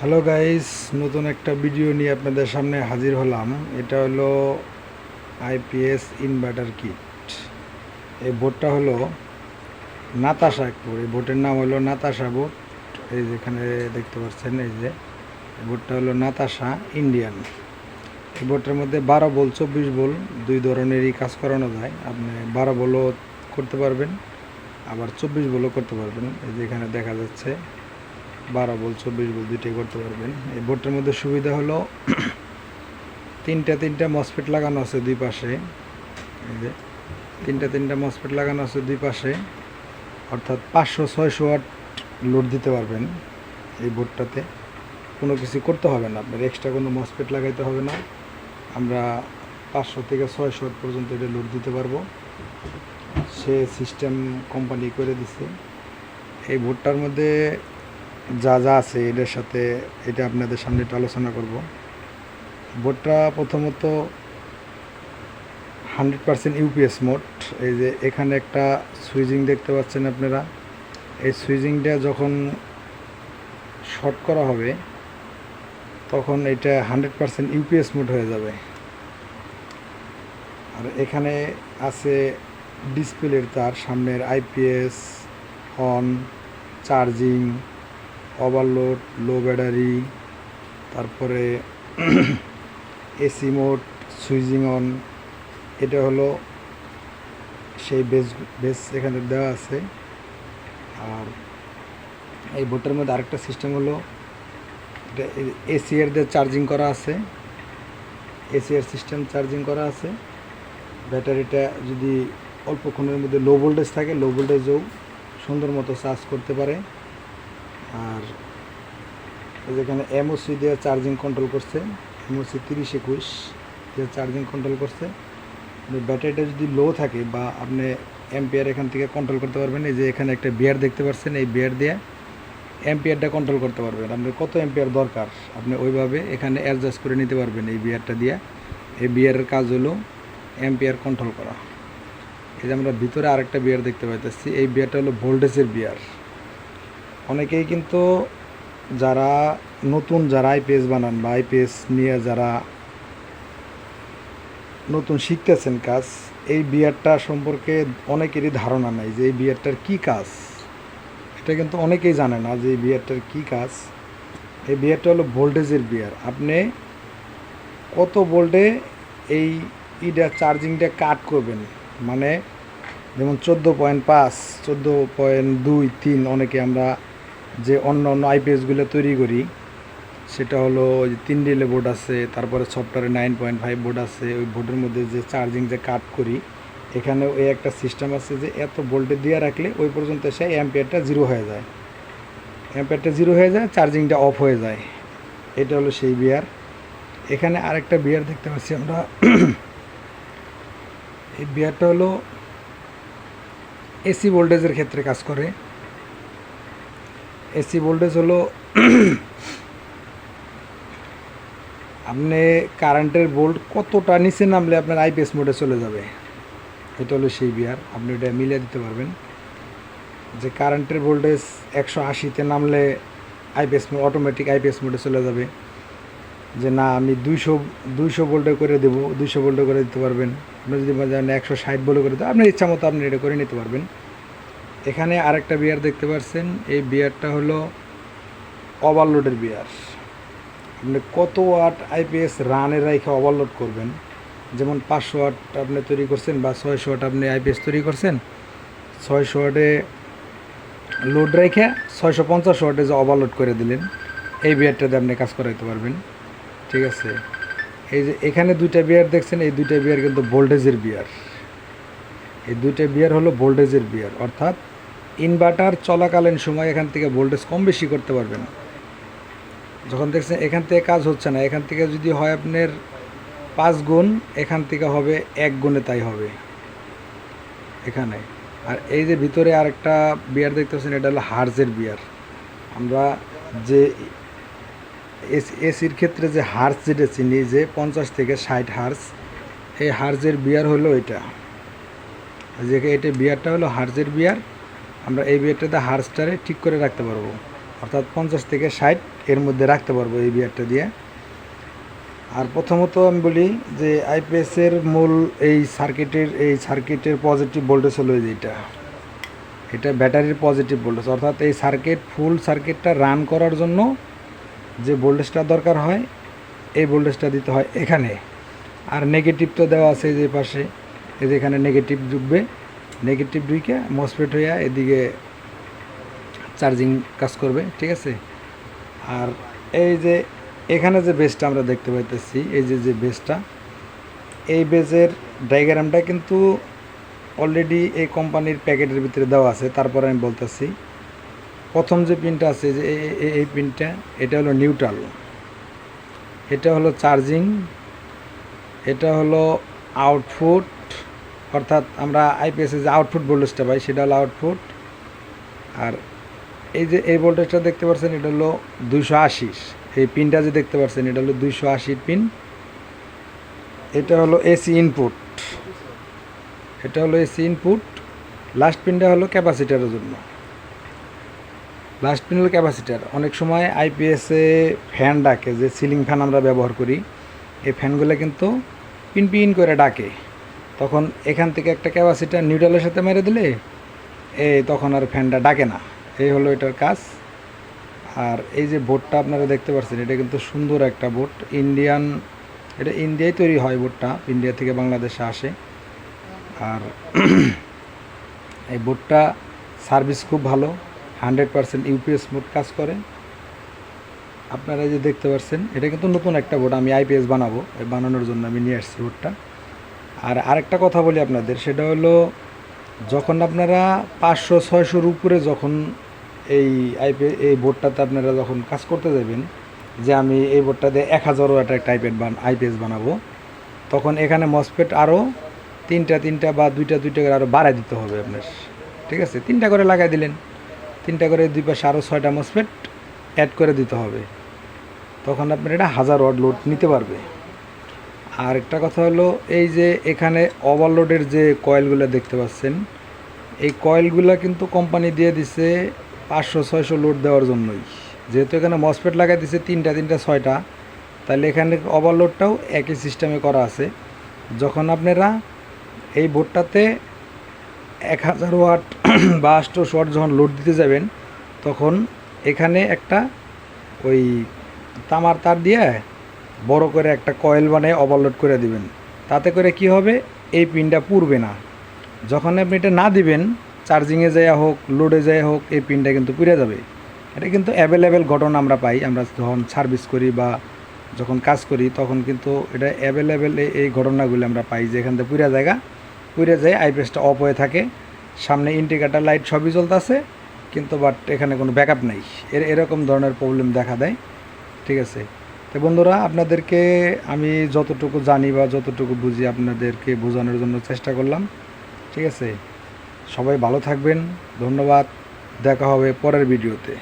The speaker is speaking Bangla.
হ্যালো গাইস, নতুন একটা ভিডিও নিয়ে আপনাদের সামনে হাজির হলাম। এটা হলো আইপিএস ইনভার্টার কিট। এই বোর্ডটা হলো নাতাশা বোর্ড। এই বোর্ডের নাম হলো নাতাশা বোর্ড। এই যেখানে দেখতে পাচ্ছেন, এই যে বোর্ডটা হলো নাতাশা ইন্ডিয়ান। এই বোর্ডটার মধ্যে 12 ভোল্ট 24 ভোল্ট দুই ধরনেরই কাজ করানো যায়। আপনি 12 ভোল্টও করতে পারবেন, আবার 24 ভোল্টও করতে পারবেন। এই যে এখানে দেখা যাচ্ছে 12 ভোল্ট 24 ভোল্ট দুইটাই করতে পারবেন। এই বোর্ডটার মধ্যে সুবিধা হলো তিনটা মসফেট লাগানো আছে দুই পাশে। এই যে তিনটা মসফেট লাগানো আছে দুই পাশে, অর্থাৎ 500-600 ওয়াট লোড দিতে পারবেন। এই বোর্ডটাতে কোনো কিছু করতে হবে না, আপনার এক্সট্রা কোনো মসফেট লাগাইতে হবে না। আমরা 500 থেকে 600 ওয়াট পর্যন্ত এটা লোড দিতে পারবো। সে সিস্টেম কোম্পানি করে দিছে। এই বোর্ডটার মধ্যে যা যা আছে এটার সাথে এটা আপনাদের সামনে একটু আলোচনা করব। বোর্ডটা প্রথমত 100% ইউপিএস মোড। এই যে এখানে একটা সুইচিং দেখতে পাচ্ছেন আপনারা। এই সুইচিংটা যখন শর্ট করা হবে তখন এটা 100% ইউপিএস মোড হয়ে যাবে। আর এখানে আছে ডিসপ্লের তার সামনের IPS, on, charging, overload, low battery, তারপরে এসি মোড, সুইচিং অন। এটা হলো সেই বেস এখানে দেওয়া আছে। আর এই বোর্ডের মধ্যে আরেকটা সিস্টেম হলো, এটা এসি এর দিয়ে চার্জিং করা আছে। এসি এর সিস্টেম চার্জিং করা আছে। ব্যাটারিটা যদি অল্পক্ষণের মধ্যে লো ভোল্টেজ থাকে, লো ভোল্টেজেও সুন্দর মতো চার্জ করতে পারে। আর যেখানে এমওসি দিয়ে চার্জিং কন্ট্রোল করছে, এমওসি 3021 দিয়ে চার্জিং কন্ট্রোল করছে। ব্যাটারিটা যদি লো থাকে বা আপনি অ্যাম্পিয়ার এখান থেকে কন্ট্রোল করতে পারবেন। এই যে এখানে একটা বিয়ার দেখতে পাচ্ছেন, এই বিয়ার দিয়ে অ্যাম্পিয়ারটা কন্ট্রোল করতে পারবেন। আপনার কত অ্যাম্পিয়ার দরকার আপনি ওইভাবে এখানে অ্যাডজাস্ট করে নিতে পারবেন এই বিয়ারটা দিয়ে। এই বিয়ারের কাজ হলো অ্যাম্পিয়ার কন্ট্রোল করা। এই যে আমরা ভিতরে আরেকটা বিয়ার দেখতে পাইতেছি, এই বিয়ারটা হলো ভোল্টেজের বিয়ার। অনেকেই কিন্তু যারা নতুন যারা আইপিএস বানান বা আইপিএস নিয়ে যারা নতুন শিখতেছেন কাজ, এই বিয়ারটা সম্পর্কে অনেকেরই ধারণা নাই যে এই বিয়ারটার কী কাজ। এটা কিন্তু অনেকেই জানে না যে এই বিয়ারটার কী কাজ। এই বিয়ারটা হলো ভোল্টেজের বিয়ার। আপনি কত ভোল্টে এই চার্জিংটা কাট করবেন, মানে যেমন 14.5, 14.2, 3, অনেকে আমরা যে অন্য আইপিএসগুলো তৈরি করি সেটা হলো ওই 3 রিলে বোর্ড আছে, তারপরে সফটওয়্যারে 9.5 বোর্ড আছে। ওই বোর্ডের মধ্যে যে চার্জিং যে কাট করি, এখানেও এই একটা সিস্টেম আছে যে এত ভোল্টে দিয়ে রাখলে ওই পর্যন্ত এসে অ্যাম্পিয়ারটা জিরো হয়ে যায়। অ্যাম্পিয়ারটা জিরো হয়ে যায়, চার্জিংটা অফ হয়ে যায়। এটা হলো সেই বিয়ার। এখানে আরেকটা বিয়ার দেখতে পাচ্ছি আমরা। এই বিয়ারটা হলো এসি ভোল্টেজের ক্ষেত্রে কাজ করে। এসি ভোল্টেজ হলো আপনি কারেন্টের ভোল্ট কতটা নিচে নামলে আপনার আইপিএস মোডে চলে যাবে, এটা হলো সেই বিয়ার। আপনি এটা মিলিয়ে দিতে পারবেন যে কারেন্টের ভোল্টেজ 180-তে নামলে আইপিএস মোড অটোমেটিক আইপিএস মোডে চলে যাবে। যে না আমি 200 ভোল্টে করে দেবো, 200 ভোল্টে করে দিতে পারবেন। আপনি যদি জানেন 160 ভোল্টে করে দেবো, আপনার ইচ্ছা মতো আপনি এটা করে নিতে পারবেন। এখানে আরেকটা বিয়ার দেখতে পাচ্ছেন, এই বিয়ারটা হলো ওভারলোডের বিয়ার। আপনি কত ওয়াট আইপিএস রানে রেখে ওভারলোড করবেন, যেমন 500 ওয়াট আপনি তৈরি করছেন বা 600 ওয়াট আপনি আইপিএস তৈরি করছেন, 600 ওয়াটে লোড রেখে 650 ওয়াটে যে ওভারলোড করে দিলেন, এই বিয়ারটাতে আপনি কাজ করাইতে পারবেন। ঠিক আছে, এই যে এখানে দুইটা বিয়ার দেখছেন, এই দুইটা বিয়ার কিন্তু ভোল্টেজের বিয়ার। এই দুইটা বিয়ার হলো ভোল্টেজের বিয়ার, অর্থাৎ ইনভার্টার চলাকালীন সময় এখান থেকে ভোল্টেজ কম বেশি করতে পারবেন। যখন দেখছেন এখান থেকে কাজ হচ্ছে না, এখান থেকে যদি হয় আপনার 5 গুণ, এখান থেকে হবে 1 গুণে, তাই হবে এখানে। আর এই যে ভিতরে আরেকটা বিয়ার দেখতেছেন, এটা হলো হার্জের বিয়ার। আমরা যে এসির ক্ষেত্রে যে হার্জ যেটা চিনি, যে 50 থেকে 60 হার্জ, এই হার্জের বিয়ার হলো এটা। যে এটা বিয়ারটা হলো হার্জের বিয়ার। আমরা এই বিয়ারটাতে হার্জটারে ঠিক করে রাখতে পারবো। অর্থাৎ 50 থেকে 60 এর মধ্যে রাখতে পারবো এই বিয়ারটা দিয়ে। আর প্রথমত আমি বলি যে আইপিএসের মূল এই সার্কিটের পজিটিভ ভোল্টেজ হলো এটা ব্যাটারির পজিটিভ ভোল্টেজ, অর্থাৎ এই ফুল সার্কিটটা রান করার জন্য যে ভোল্টেজটা দরকার হয় এই ভোল্টেজটা দিতে হয় এখানে। আর নেগেটিভ তো দেওয়া আছে যে পাশে, এই যে এখানে নেগেটিভ ঢুকবে, নেগেটিভ ঢুকে মসফেট হইয়া এদিকে চার্জিং কাজ করবে, ঠিক আছে। আর এই যে এখানে যে বেসটা আমরা দেখতে পাইতেছি, এই যে বেসটা, এই বেজের ডায়াগ্রামটা কিন্তু অলরেডি এই কোম্পানির প্যাকেটের ভিতরে দেওয়া আছে। তারপরে আমি বলতেছি, প্রথম যে পিনটা আছে যে এই পিনটা, এটা হলো নিউট্রাল, এটা হলো চার্জিং, এটা হলো আউটপুট, অর্থাৎ আমরা আইপিএসে যে আউটপুট ভোল্টেজটা পাই সেটা হলো আউটপুট। আর এই যে এই ভোল্টেজটা দেখতে পাচ্ছেন এটা হলো 280, এই পিনটা যে দেখতে পাচ্ছেন এটা হলো 280 পিন। এটা হলো এসি ইনপুট, এটা হলো এসি ইনপুট। লাস্ট পিনটা হলো ক্যাপাসিটারের জন্য, লাস্ট পিন হলো ক্যাপাসিটার। অনেক সময় আইপিএসে ফ্যান ডাকে, যে সিলিং ফ্যান আমরা ব্যবহার করি, এই ফ্যানগুলো কিন্তু পিন পিন করে ডাকে, তখন এখান থেকে একটা ক্যাপাসিটার নিউট্রালের সাথে মেরে দিলে তখন আর ফ্যানটা ডাকে না। এই হলো এটার কাজ। আর এই যে বোর্ডটা আপনারা দেখতে পাচ্ছেন, এটা কিন্তু সুন্দর একটা বোর্ড, এটা ইন্ডিয়ায় তৈরি হয় বোর্ডটা, ইন্ডিয়া থেকে বাংলাদেশে আসে। আর এই বোর্ডটা সার্ভিস খুব ভালো, 100% ইউপিএস মোড কাজ করে। আপনারা যে দেখতে পাচ্ছেন এটা কিন্তু নতুন একটা বোর্ড, আমি আইপিএস বানানোর জন্য আমি নিয়ে আসছি বোর্ডটা। আর আরেকটা কথা বলি আপনাদের, সেটা হলো যখন আপনারা 500-600-র উপরে যখন এই বোর্ডটাতে আপনারা যখন কাজ করতে যাবেন, যে আমি এই বোর্ডটাতে 1000 ওয়াটের একটা আইপিএস বানাবো, তখন এখানে মসফেট আরও তিনটা বা দুইটা করে আরও বাড়াই দিতে হবে আপনার, ঠিক আছে। 3টা করে লাগাই দিলেন, 3টা করে দুই পাশে আরও 6টা মসফেট অ্যাড করে দিতে হবে, তখন আপনার এটা 1000 ওয়াট লোড নিতে পারবে। আর একটা কথা হলো, এই যে এখানে ওভারলোডের যে কয়েলগুলো দেখতে পাচ্ছেন, এই কয়েলগুলো কিন্তু কোম্পানি দিয়ে দিছে 500-600 লোড দেওয়ার জন্যই। যেহেতু এখানে মসফেট লাগাই দিছে 3টা 6টা, তাহলে এখানে ওভারলোডটাও একই সিস্টেমে করা আছে। যখন আপনারা এই বোর্ডটাতে 1000 ওয়াট বা 800 ওয়াট যখন লোড দিতে যাবেন, তখন এখানে একটা ওই তামার তার দিয়ে বড় করে একটা কয়েল বানিয়ে ওভারলোড করে দিবেন। তাতে করে কি হবে, এই পিনটা পুড়বে না। যখন আপনি এটা না দিবেন, চার্জিংয়ে যাওয়া হোক লোডে যাওয়া হোক, এই পিনটা কিন্তু পুড়ে যাবে। এটা কিন্তু অ্যাভেলেবেল ঘটনা আমরা পাই, আমরা যখন সার্ভিস করি বা যখন কাজ করি, তখন কিন্তু এটা অ্যাভেলেবেল এই ঘটনাগুলো আমরা পাই, যে এখান থেকে পুড়ে যায়, আইপিএসটা অফ হয়ে থাকে, সামনে ইন্ডিকেটার লাইট সবই চলতেছে, কিন্তু বাট এখানে কোনো ব্যাকআপ নেই। এরকম ধরনের প্রবলেম দেখা দেয়, ঠিক আছে। তো বন্ধুরা, আপনাদেরকে আমি যতটুকু জানি বা যতটুকু বুঝি আপনাদেরকে বোঝানোর জন্য চেষ্টা করলাম, ঠিক আছে। সবাই ভালো থাকবেন, ধন্যবাদ, দেখা হবে পরের ভিডিওতে।